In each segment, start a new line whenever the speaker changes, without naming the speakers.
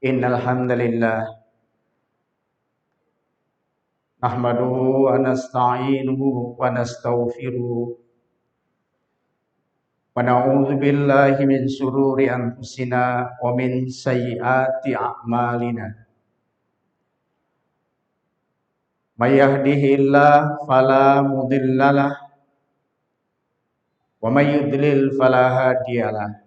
Innal hamdalillah nahmaduhu wa nasta'inuhu wa nastaghfiruh wa na'udzu billahi min shururi anfusina wa min sayyiati a'malina. May yahdihillahu fala mudhillalah wa may yudlil fala hadiyalah.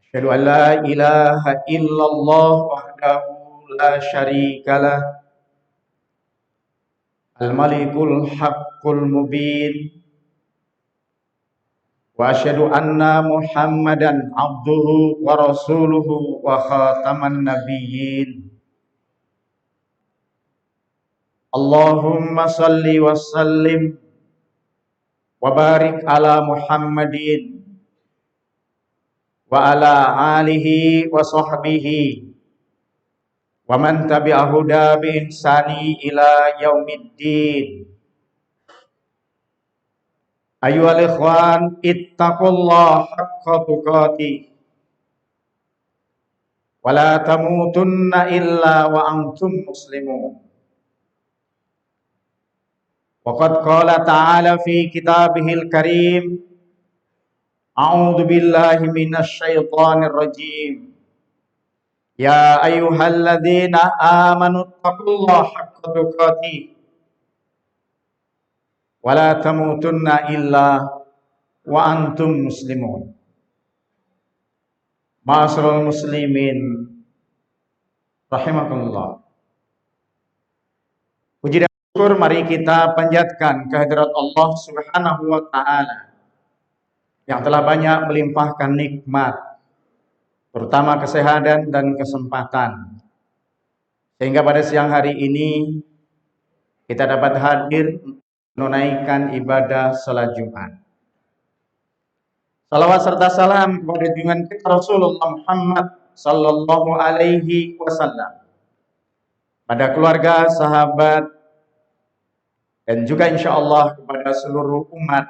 Asyhadu an la ilaha illallah wahdahu la syarikalah al-malikul haqqul mubin. Wa asyhadu anna Muhammadan abduhu wa rasuluhu wa khataman nabiyyin. Allahumma salli wa sallim wa barik ala Muhammadin wa ala alihi wa sahbihi wa man tabi'ahu bi ihsani ila yaumiddin. Ayyuhal ikhwan, ittaqullaha haqqa tuqatih wa la tamutunna illa wa antum muslimun. Wa qad qala ta'ala fi kitabihil karim, a'udzu billahi minasy syaithanir rajim. Ya ayyuhalladzina amanu taqullaha haqqa tuqatih wa la tamutunna illa wa antum muslimun. Ma'asyiral muslimin rahimakumullah. Puji dan syukur mari kita panjatkan kehadirat Allah Subhanahu wa taala yang telah banyak melimpahkan nikmat, terutama kesehatan dan kesempatan, sehingga pada siang hari ini kita dapat hadir menunaikan ibadah salat Jumat. Salawat serta salam kepada junjungan kita Rasulullah Muhammad sallallahu alaihi wasallam, pada keluarga, sahabat, dan juga insyaallah kepada seluruh umat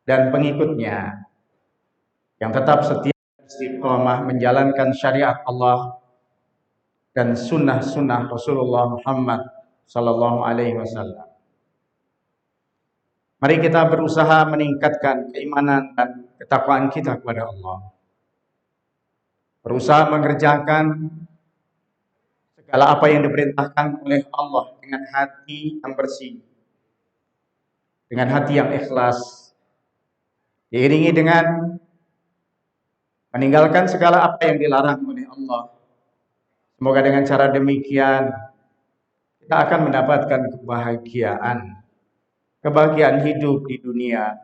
dan pengikutnya yang tetap setia istiqomah menjalankan syariat Allah dan sunnah-sunnah Rasulullah Muhammad sallallahu alaihi wasallam. Mari kita berusaha meningkatkan keimanan dan ketakwaan kita kepada Allah. Berusaha mengerjakan segala apa yang diperintahkan oleh Allah dengan hati yang bersih, dengan hati yang ikhlas, diiringi dengan meninggalkan segala apa yang dilarang oleh Allah. Semoga dengan cara demikian kita akan mendapatkan kebahagiaan hidup di dunia,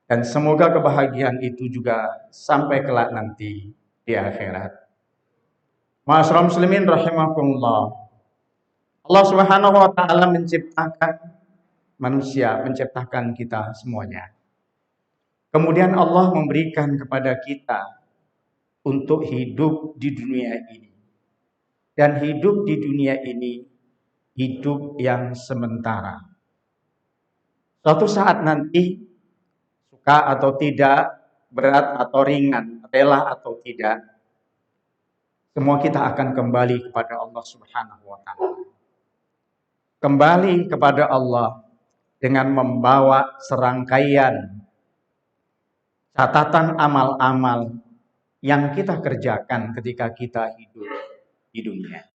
dan semoga kebahagiaan itu juga sampai kelak nanti di akhirat. Ma'asyiral muslimin rahimakumullah. Allah Subhanahu wa taala menciptakan manusia, menciptakan kita semuanya. Kemudian Allah memberikan kepada kita untuk hidup di dunia ini. Dan hidup di dunia ini hidup yang sementara. Suatu saat nanti, suka atau tidak, berat atau ringan, rela atau tidak, semua kita akan kembali kepada Allah Subhanahu wa taala. Kembali kepada Allah dengan membawa serangkaian catatan amal-amal yang kita kerjakan ketika kita hidup di dunia.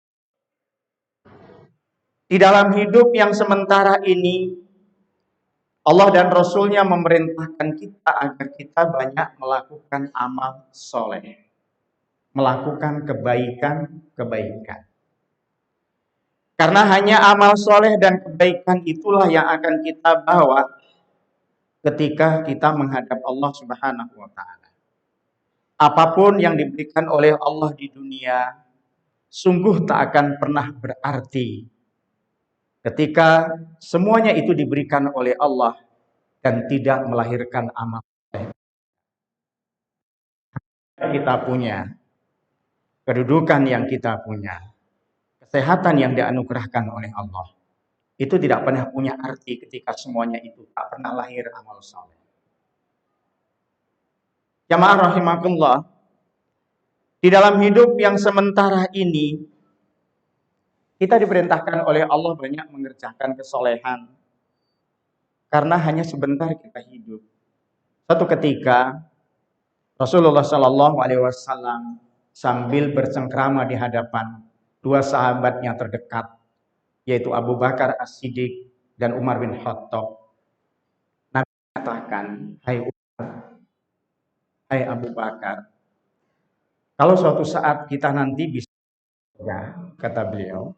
Di dalam hidup yang sementara ini, Allah dan Rasul-Nya memerintahkan kita agar kita banyak melakukan amal soleh, melakukan kebaikan-kebaikan. Karena hanya amal soleh dan kebaikan itulah yang akan kita bawa ketika kita menghadap Allah Subhanahu wa taala. Apapun yang diberikan oleh Allah di dunia sungguh tak akan pernah berarti ketika semuanya itu diberikan oleh Allah dan tidak melahirkan amal kita punya, kedudukan yang kita punya, kesehatan yang dianugerahkan oleh Allah, itu tidak pernah punya arti ketika semuanya itu tak pernah lahir amal saleh. Jamaah rahimakumullah, Di dalam hidup yang sementara ini, kita diperintahkan oleh Allah banyak mengerjakan kesolehan. Karena hanya sebentar kita hidup. Suatu ketika, Rasulullah Shallallahu Alaihi Wasallam sambil bercengkrama di hadapan dua sahabatnya terdekat, yaitu Abu Bakar As-Siddiq dan Umar bin Khattab. Nabi mengatakan, hai Umar, hai Abu Bakar, kalau suatu saat kita nanti bisa, ya, kata beliau,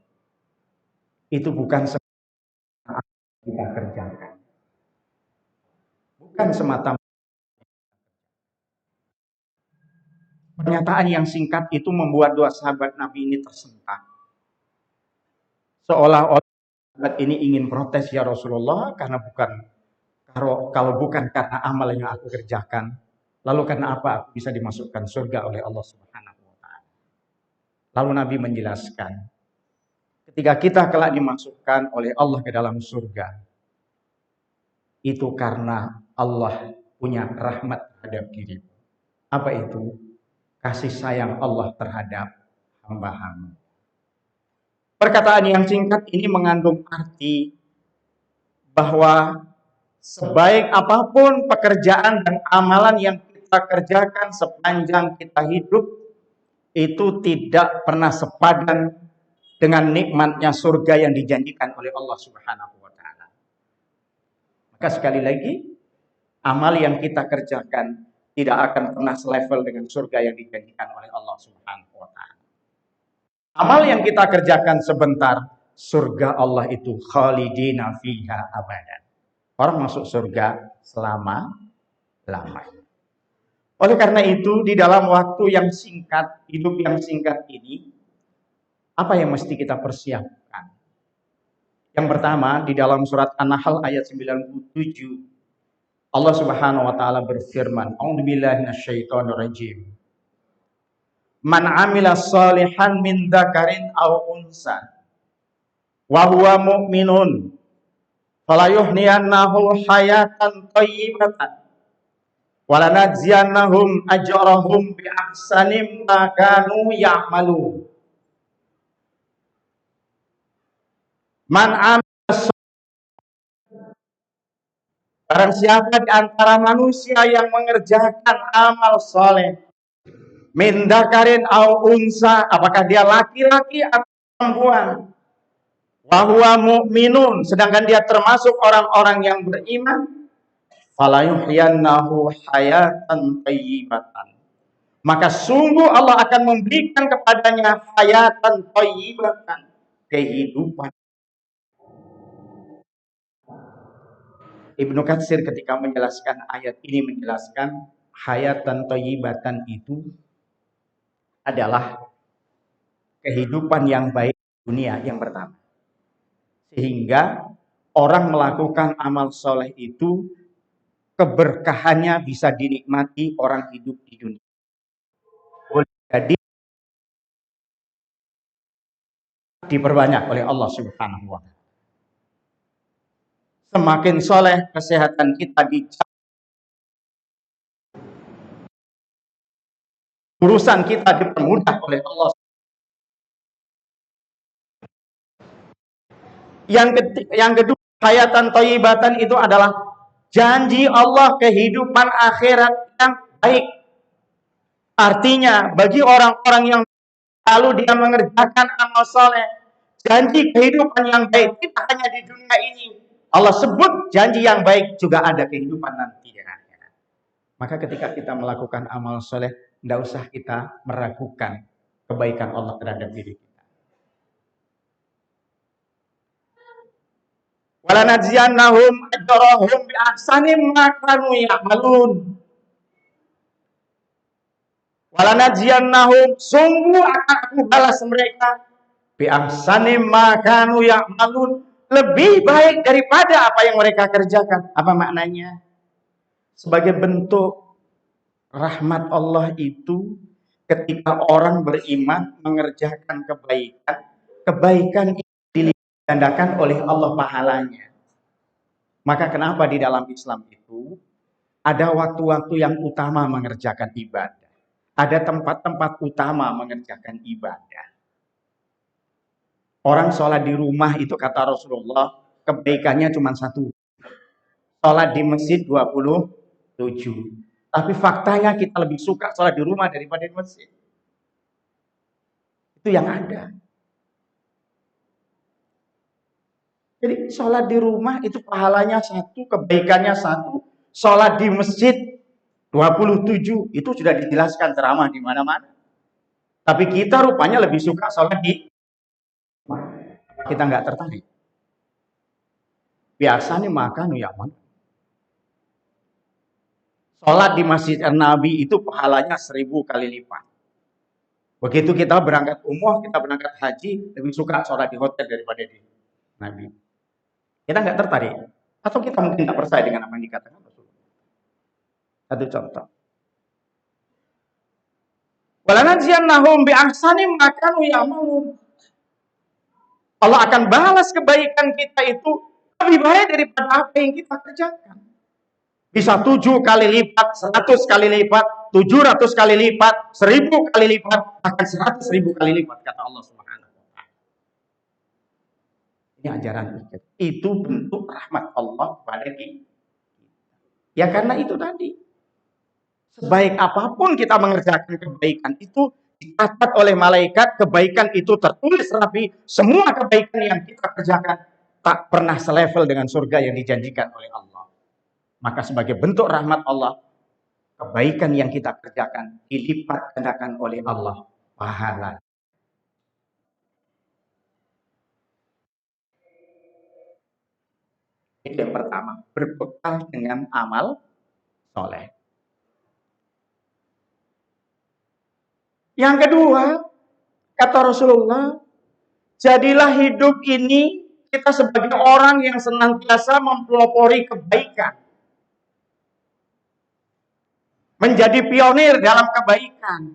itu bukan semata kita kerjakan, bukan semata. Pernyataan yang singkat itu membuat dua sahabat Nabi ini tersentak. Seolah-olah sahabat ini ingin protes, ya Rasulullah, karena kalau bukan karena amal yang aku kerjakan, lalu karena apa aku bisa dimasukkan surga oleh Allah Subhanahu wa taala. Lalu Nabi menjelaskan, ketika kita kelak dimasukkan oleh Allah ke dalam surga, itu karena Allah punya rahmat terhadap dirimu. Apa itu? Kasih sayang Allah terhadap hamba-hamba. Perkataan yang singkat ini mengandung arti bahwa sebaik apapun pekerjaan dan amalan yang kita kerjakan sepanjang kita hidup, itu tidak pernah sepadan dengan nikmatnya surga yang dijanjikan oleh Allah Subhanahu wa taala. Maka sekali lagi, amal yang kita kerjakan tidak akan pernah selevel dengan surga yang dijanjikan oleh Allah Subhanahu wa taala. Amal yang kita kerjakan sebentar, surga Allah itu khalidina fiha abadan. Orang masuk surga selama-lamanya. Oleh karena itu, di dalam waktu yang singkat, hidup yang singkat ini, apa yang mesti kita persiapkan? Yang pertama, di dalam surat An-Nahl ayat 97, Allah Subhanahu wa taala berfirman, "A'udzubillahi minasyaitonirrajim. Man 'amila shalihan min dzakarin aw unsa wa huwa mu'minun falayuhniyannahu hayatan thayyibatan wa lanajziyannahum ajrahum bi ahsani ma kanu ya'malun." Man 'amila, barang siapa di antara manusia yang mengerjakan amal soleh, min dzakarin au unsa, apakah dia laki-laki atau perempuan, wa huwa mu'minun, sedangkan dia termasuk orang-orang yang beriman, falayuhyiyannahu hayatan thayyibatan, maka sungguh Allah akan memberikan kepadanya hayatan thayyibatan, kehidupan. Ibnu Katsir ketika menjelaskan ayat ini menjelaskan hayatan thayyibatan itu adalah kehidupan yang baik di dunia yang pertama. Sehingga orang melakukan amal soleh itu keberkahannya bisa dinikmati orang hidup di dunia. Jadi diperbanyak oleh Allah Subhanahu wa taala. Semakin soleh kesehatan kita urusan kita dipermudah oleh Allah. Yang kedua, hayatan thayyibatan itu adalah janji Allah kehidupan akhirat yang baik. Artinya bagi orang-orang yang lalu dia mengerjakan amal soleh, janji kehidupan yang baik tidak hanya di dunia ini. Allah sebut janji yang baik juga ada kehidupan nanti di akhirat. Maka ketika kita melakukan amal soleh, tidak usah kita meragukan kebaikan Allah terhadap diri kita. Walanajziyannahum ajrahum bi ahsani ma kanu ya'malun. Walanajziyannahum, sungguh akan aku balas mereka bi ahsani ma kanu ya'malun, lebih baik daripada apa yang mereka kerjakan. Apa maknanya? Sebagai bentuk rahmat Allah itu, ketika orang beriman mengerjakan kebaikan, kebaikan itu digandakan oleh Allah pahalanya. Maka kenapa di dalam Islam itu ada waktu-waktu yang utama mengerjakan ibadah? Ada tempat-tempat utama mengerjakan ibadah. Orang sholat di rumah itu kata Rasulullah, kebaikannya cuma satu. Sholat di masjid 27. Tapi faktanya kita lebih suka sholat di rumah daripada di masjid. Itu yang ada. Jadi sholat di rumah itu pahalanya satu, kebaikannya satu. Sholat di masjid 27 itu sudah dijelaskan ceramah di mana-mana. Tapi kita rupanya lebih suka sholat di kita nggak tertarik. Biasanya makan ya man. Sholat di Masjid Nabi itu pahalanya 1000 kali lipat. Begitu kita berangkat umroh, kita berangkat haji, lebih suka sholat di hotel daripada di Nabi. Kita nggak tertarik. Atau kita mungkin nggak percaya dengan apa yang dikatakan Rasulullah. Satu contoh. Walanajziyannahum bi ahsani ma kanu ya'malun. Allah akan balas kebaikan kita itu lebih baik daripada apa yang kita kerjakan. Bisa 7 kali lipat, 100 kali lipat, 700 kali lipat, 1000 kali lipat, bahkan 100.000 kali lipat kata Allah Subhanahu wa taala. Ini ajaran kita. Itu bentuk rahmat Allah kepada kita. Ya karena itu tadi. Sebaik apapun kita mengerjakan kebaikan itu dicatat oleh malaikat, kebaikan itu tertulis rapi, semua kebaikan yang kita kerjakan tak pernah selevel dengan surga yang dijanjikan oleh Allah. Maka sebagai bentuk rahmat Allah, kebaikan yang kita kerjakan dilipat gandakan oleh Allah pahala. Itu yang pertama, berbekal dengan amal soleh. Yang kedua, kata Rasulullah, jadilah hidup ini kita sebagai orang yang senantiasa mempelopori kebaikan. Menjadi pionir dalam kebaikan.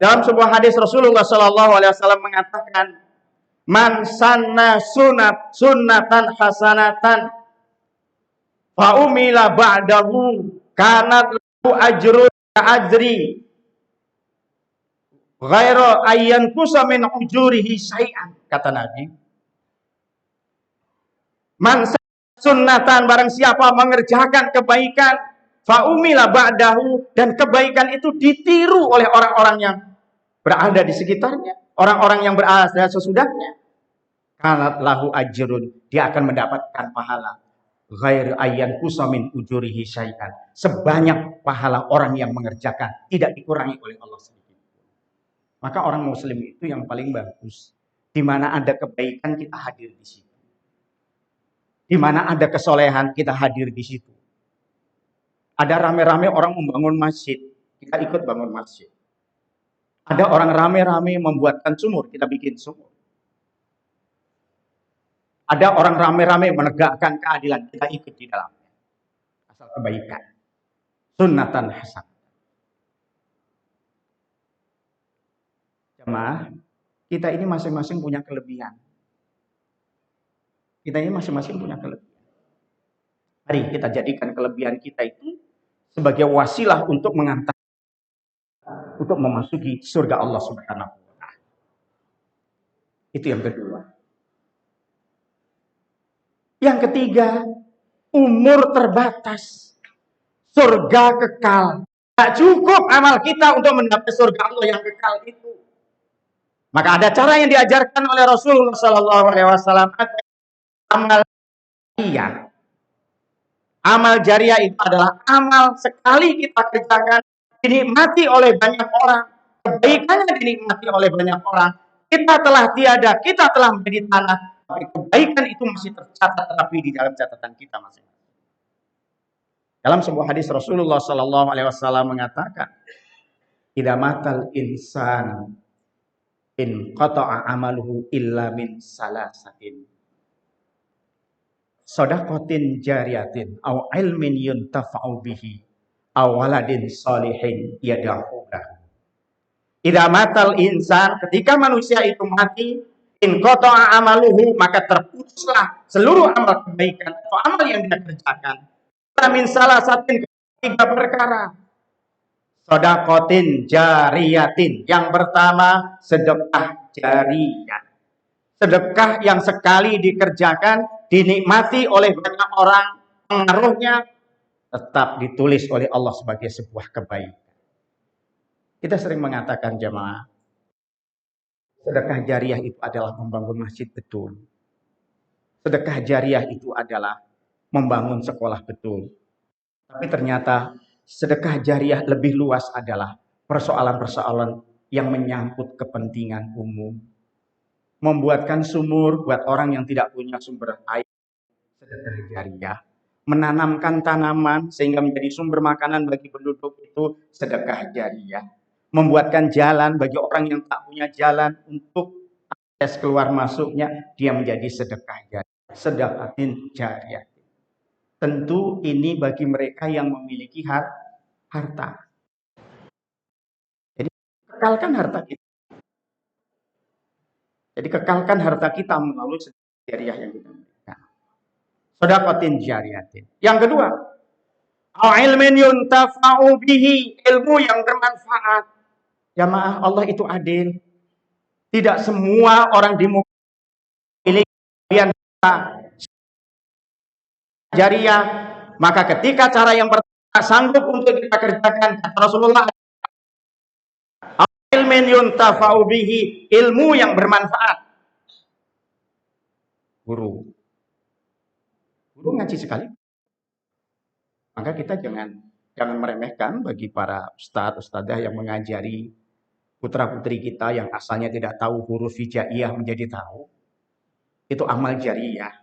Dalam sebuah hadis Rasulullah SAW mengatakan, man sanna sunnatan hasanatan fa umila ba'dahu kanat lahu ajrun ajri ghairu ayyan kusa min ujurihi syai'an, kata Nabi. Man sunnatan, barang siapa mengerjakan kebaikan, fa umila ba'dahu, dan kebaikan itu ditiru oleh orang-orang yang berada di sekitarnya, orang-orang yang berada sesudahnya, kanat lahu ajrun, dia akan mendapatkan pahala ghairu ayyan kusa min ujurihi syai'an, sebanyak pahala orang yang mengerjakan, tidak dikurangi oleh Allah sendiri. Maka orang muslim itu yang paling bagus. Di mana ada kebaikan kita hadir di situ. Di mana ada kesolehan kita hadir di situ. Ada rame-rame orang membangun masjid, kita ikut bangun masjid. Ada orang rame-rame membuatkan sumur, kita bikin sumur. Ada orang rame-rame menegakkan keadilan, kita ikut di dalamnya. Asal kebaikan. Sunnatan hasan. Jemaah, kita ini masing-masing punya kelebihan. Kita ini masing-masing punya kelebihan. Mari kita jadikan kelebihan kita itu sebagai wasilah untuk mengantar, untuk memasuki surga Allah Subhanahu wa taala. Itu yang kedua. Yang ketiga, umur terbatas, surga kekal. Tak cukup amal kita untuk mendapat surga Allah yang kekal itu. Maka ada cara yang diajarkan oleh Rasulullah SAW. Amal jariah. Amal jariah itu adalah amal sekali kita kerjakan, dinikmati oleh banyak orang. Kebaikannya dinikmati oleh banyak orang. Kita telah tiada, kita telah menjadi tanah. Tapi kebaikan itu masih tercatat rapi di dalam catatan kita masing-masing. Dalam sebuah hadis Rasulullah SAW mengatakan, "Idza matal insan in qata'a amaluhu illa min salasatin. Shadaqatin jariyatin aw ilmin yuntafa'u bihi aw waladin shalihin yad'u lahu." Idza matal insan, ketika manusia itu mati, in qata'a amaluhu, maka terputuslah seluruh amal kebaikan atau amal yang dia kerjakan. Min salasatin, 3 perkara. Sodakotin jariyatin. Yang pertama, sedekah jariyah. Sedekah yang sekali dikerjakan, dinikmati oleh banyak orang, pengaruhnya tetap ditulis oleh Allah sebagai sebuah kebaikan. Kita sering mengatakan jemaah, sedekah jariah itu adalah membangun masjid, betul. Sedekah jariah itu adalah membangun sekolah, betul. Tapi ternyata sedekah jariah lebih luas adalah persoalan-persoalan yang menyangkut kepentingan umum. Membuatkan sumur buat orang yang tidak punya sumber air, sedekah jariah. Menanamkan tanaman sehingga menjadi sumber makanan bagi penduduk, itu sedekah jariah. Membuatkan jalan bagi orang yang tak punya jalan untuk akses keluar masuknya, dia menjadi sedekah jariah. Sedekahin jariah. Tentu ini bagi mereka yang memiliki harta. Jadi kekalkan harta kita. Jadi kekalkan harta kita melalui sedekah jariah yang kita berikan. Sedekahin jariyatin. Yang kedua, ilmin yuntafa'u bihi, ilmu yang bermanfaat. Jamaah, Allah itu adil. Tidak semua orang di muka miliki jariah. Maka ketika cara yang pertama sanggup untuk kita kerjakan, kata Rasulullah, ilmin yuntafa'u bihi, ilmu yang bermanfaat. Guru ngaji sekali. Maka kita jangan meremehkan bagi para ustadz-ustadzah yang mengajari putra-putri kita yang asalnya tidak tahu huruf hijaiyah menjadi tahu. Itu amal jariyah.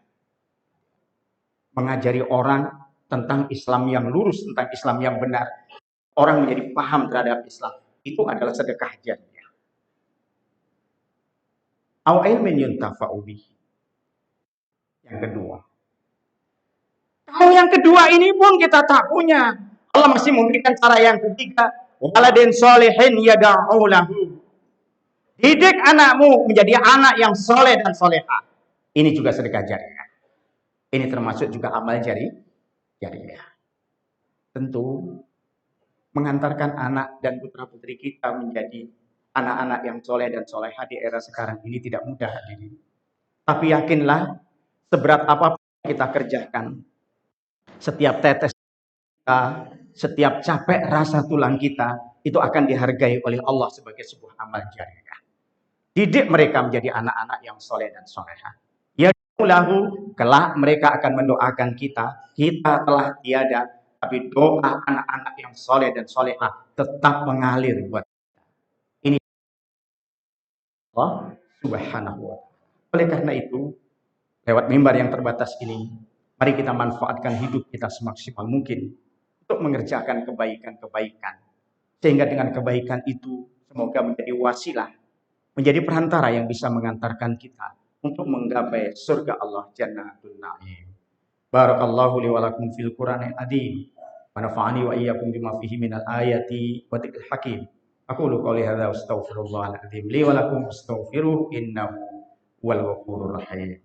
Mengajari orang tentang Islam yang lurus, tentang Islam yang benar. Orang menjadi paham terhadap Islam. Itu adalah sedekah jariyah. Aw ilmin yuntafa'u bihi. Yang kedua. Kalau yang kedua ini pun kita tak punya, Allah masih memberikan cara yang ketiga. Waladin solehin yada'u lahu. Didik anakmu menjadi anak yang soleh dan soleha. Ini juga sedekah jariyah. Ini termasuk juga amal jariyah. Tentu mengantarkan anak dan putra-putri kita menjadi anak-anak yang soleh dan soleha di era sekarang ini tidak mudah, hadirin. Tapi yakinlah, seberat apapun kita kerjakan, setiap tetes kita, setiap capek rasa tulang kita, itu akan dihargai oleh Allah sebagai sebuah amal jariyah. Didik mereka menjadi anak-anak yang soleh dan soleha. Ya lahu, kelak mereka akan mendoakan kita. Kita telah tiada, tapi doa anak-anak yang soleh dan soleha tetap mengalir buat kita. Ini Allah Subhanahu wa ta'ala. Oleh karena itu, lewat mimbar yang terbatas ini, mari kita manfaatkan hidup kita semaksimal mungkin untuk mengerjakan kebaikan-kebaikan. Sehingga dengan kebaikan itu, semoga menjadi wasilah, menjadi perantara yang bisa mengantarkan kita untuk menggapai surga Allah Jannatul Na'im. Barakallahu li wa lakum fil Qur'anil Azim. Wa nafa'ani wa iyyakum bima fihi minal ayati wa dzikril hakim. Aqulu qouli hadza wa astaghfirullahal azim li wa lakum fastaghfiruhu innahu huwal ghafurur rahim.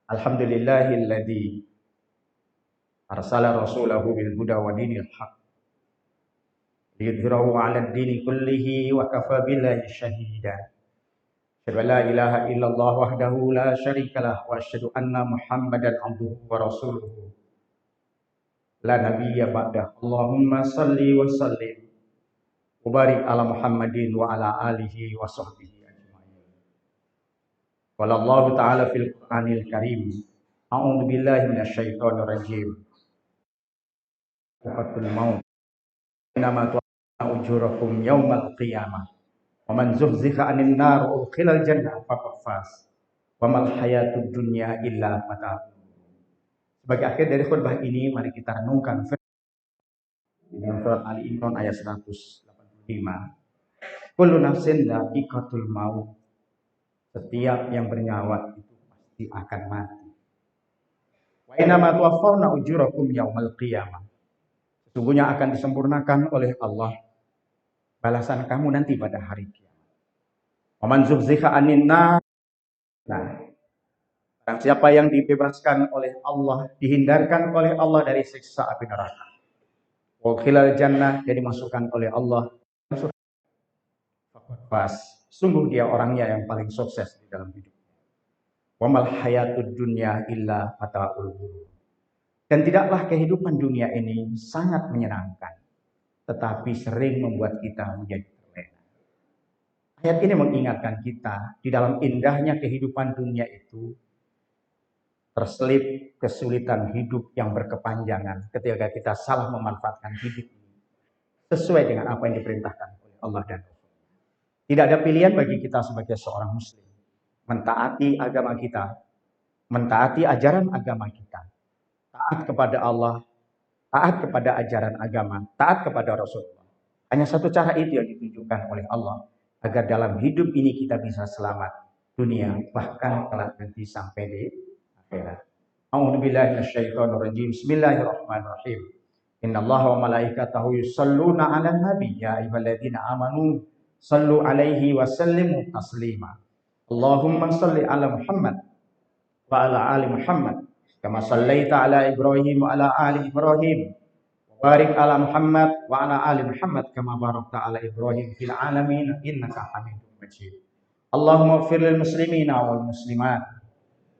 Alhamdulillahilladzi arsala rasulahu bil huda wa dinil haq liyudhhirahu 'alad dini kullihi wa kafa billahi shahida. Asyhadu an la ilaha illallah wahdahu la syarikalah wa asyhadu anna Muhammadan 'abduhu wa rasuluhu la nabiyya ba'dah. Allahumma shalli wa sallim wa barik ala Muhammadin wa ala alihi wa sahbihi. Qala Allah Ta'ala fil Qur'anil Karim, a'udzu billahi minasyaitonir rajim. Waqtul maut inama tu'aduna ujurakum yaumal qiyamah. Wa man zuhziha 'anil nar udkhilal jannah faqad faz. Wa mal hayatud dunya illa mata'un. Sebagai akhir dari khutbah ini, mari kita renungkan dalam surat Ali Imran ayat 185. Kullu nafsin dha'iqatul maut. Setiap yang bernyawa itu pasti akan mati. Wa innama tuwaffawna ujurakum yaumal qiyamah. Sesungguhnya akan disempurnakan oleh Allah balasan kamu nanti pada hari kiamat. Wa Waman zuhziha 'anil nar. Nah, barang siapa yang dibebaskan oleh Allah, dihindarkan oleh Allah dari siksa api neraka. Wa khilal jannah, jadi dimasukkan oleh Allah. Pas, sungguh dia orangnya yang paling sukses di dalam hidup. Wa mal hayatud dunya illa mata'ul ghurur. Dan tidaklah kehidupan dunia ini sangat menyenangkan, tetapi sering membuat kita menjadi terlena. Ayat ini mengingatkan kita di dalam indahnya kehidupan dunia itu terselip kesulitan hidup yang berkepanjangan ketika kita salah memanfaatkan hidup ini sesuai dengan apa yang diperintahkan oleh Allah dan Rasul. Tidak ada pilihan bagi kita sebagai seorang muslim mentaati agama kita, mentaati ajaran agama kita, taat kepada Allah, taat kepada ajaran agama, taat kepada Rasulullah. Hanya satu cara itu yang ditunjukkan oleh Allah agar dalam hidup ini kita bisa selamat dunia bahkan kelak nanti sampai di akhirat. A'udzubillahi minasyaitonirrajim. Bismillahirrahmanirrahim. Innallaha wa malaikatahu yusholluna 'alan nabi ya ayyuhalladzina amanu shallu 'alaihi wa sallimu taslima. Allahumma shalli 'ala Muhammad wa 'ala ali Muhammad kama shallaita 'ala Ibrahim wa 'ala ali Ibrahim. Barik ala Muhammad wa ala ali Muhammad kama barakta ala Ibrahim fil alamin innaka Hamidum Majid. Allahumma ighfir lil muslimina wal muslimat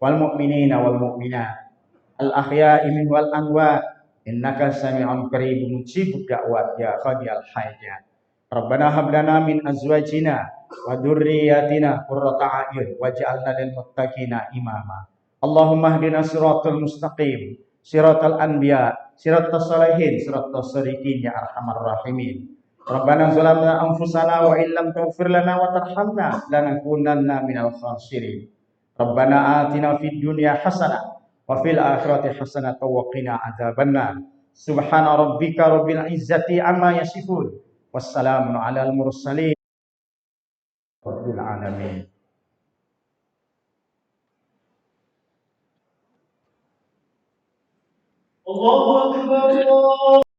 wal mu'minina wal mu'minat al ahya'i min wal amwat innaka sami'un qaribun mujibud da'wat ya qadiyal hajat. Rabbana hab lana min azwajina wa dzurriyyatina qurrata a'yun waj'alna lil muttaqina imama. Allahumma hdina siratal mustaqim, siratal anbiya, siratal salihin, siratal sholihin ya arhamar rahimin. Rabbana zalamna anfusana wa illam taghfir lana wa tarhamna lanakunanna minal khasirin. Rabbana atina fid dunya hasanah wa fil akhirati hasanah wa qina adzabannar. Subhana rabbika rabbil izzati amma yasifun. Wassalamu alal mursalin. Rabbil alamin. Allahu Akbar.